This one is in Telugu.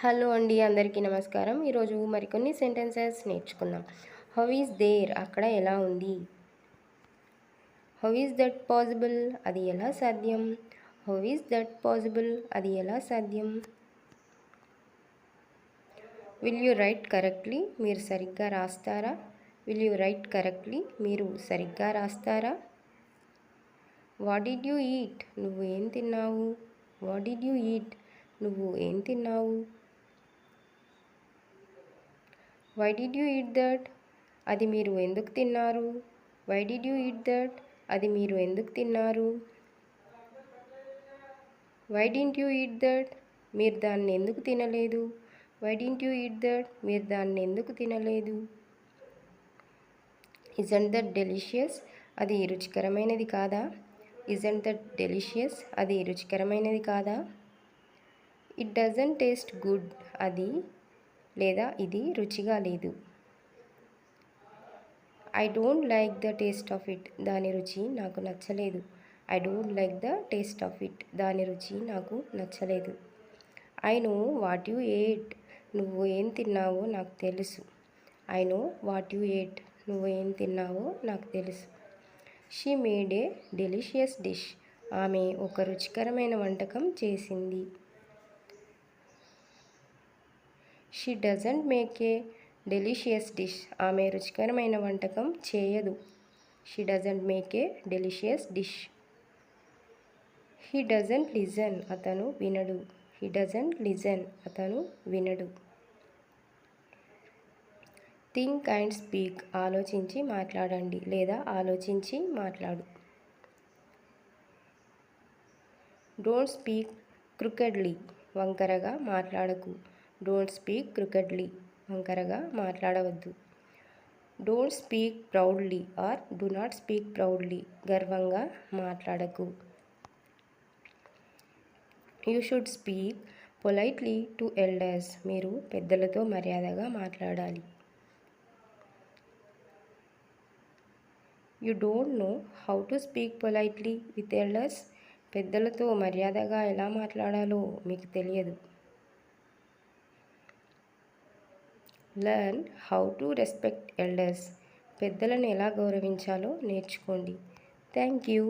హలో అండి, అందరికీ నమస్కారం. ఈరోజు మరికొన్ని సెంటెన్సెస్ నేర్చుకుందాం. హౌ ఈజ్ దేర్, అక్కడ ఎలా ఉంది. హౌ ఈజ్ దట్ పాసిబుల్, అది ఎలా సాధ్యం. హౌ ఈజ్ దట్ పాసిబుల్, అది ఎలా సాధ్యం. విల్ యూ రైట్ కరెక్ట్లీ, మీరు సరిగ్గా రాస్తారా. విల్ యూ రైట్ కరెక్ట్లీ, మీరు సరిగ్గా రాస్తారా. వాట్ డిడ్ యూ ఈట్, నువ్వు ఏం తిన్నావు. వాట్ డిడ్ యూ ఈట్, నువ్వు ఏం తిన్నావు. Why did you eat that, అది మీరు ఎందుకు తిన్నారు. Why did you eat that, అది మీరు ఎందుకు తిన్నారు. Why didn't you eat that, మీరు దాన్ని ఎందుకు తినలేదు. Why didn't you eat that, మీరు దాన్ని ఎందుకు తినలేదు. ఇజంట్ దట్ డెలిషియస్, అది రుచికరమైనది కాదా. ఇజంట్ దట్ డెలిషియస్, అది రుచికరమైనది కాదా. ఇట్ డజంట్ టేస్ట్ గుడ్, అది లేదా ఇది రుచిగా లేదు. I don't like the taste of it, దాని రుచి నాకు నచ్చలేదు. I don't like the taste of it, దాని రుచి నాకు నచ్చలేదు. I know what you ate, నువ్వు ఏం తిన్నావో నాకు తెలుసు. I know what you ate, నువ్వు ఏం తిన్నావో నాకు తెలుసు. She made a delicious dish, ఆమె ఒక రుచికరమైన వంటకం చేసింది. She doesn't make a delicious dish, ఆమె రుచికరమైన వంటకం చేయదు. She doesn't make a delicious dish. He doesn't listen, అతను వినడు. హీ డజంట్ లిజన్, అతను వినడు. థింక్ అండ్ స్పీక్, ఆలోచించి మాట్లాడండి లేదా ఆలోచించి మాట్లాడు. డోంట్ స్పీక్ క్రుకెడ్లీ, వంకరగా మాట్లాడకు. డోంట్ స్పీక్ క్రుకెడ్లీ, వంకరగా మాట్లాడవద్దు. Don't speak proudly or do not speak proudly, గర్వంగా మాట్లాడకు. You should speak politely to elders, మీరు పెద్దలతో మర్యాదగా మాట్లాడాలి. You don't know how to speak politely with elders, పెద్దలతో మర్యాదగా ఎలా మాట్లాడాలో మీకు తెలియదు. Learn how to respect elders, పెద్దలను ఎలా గౌరవించాలో నేర్చుకోండి. Thank you.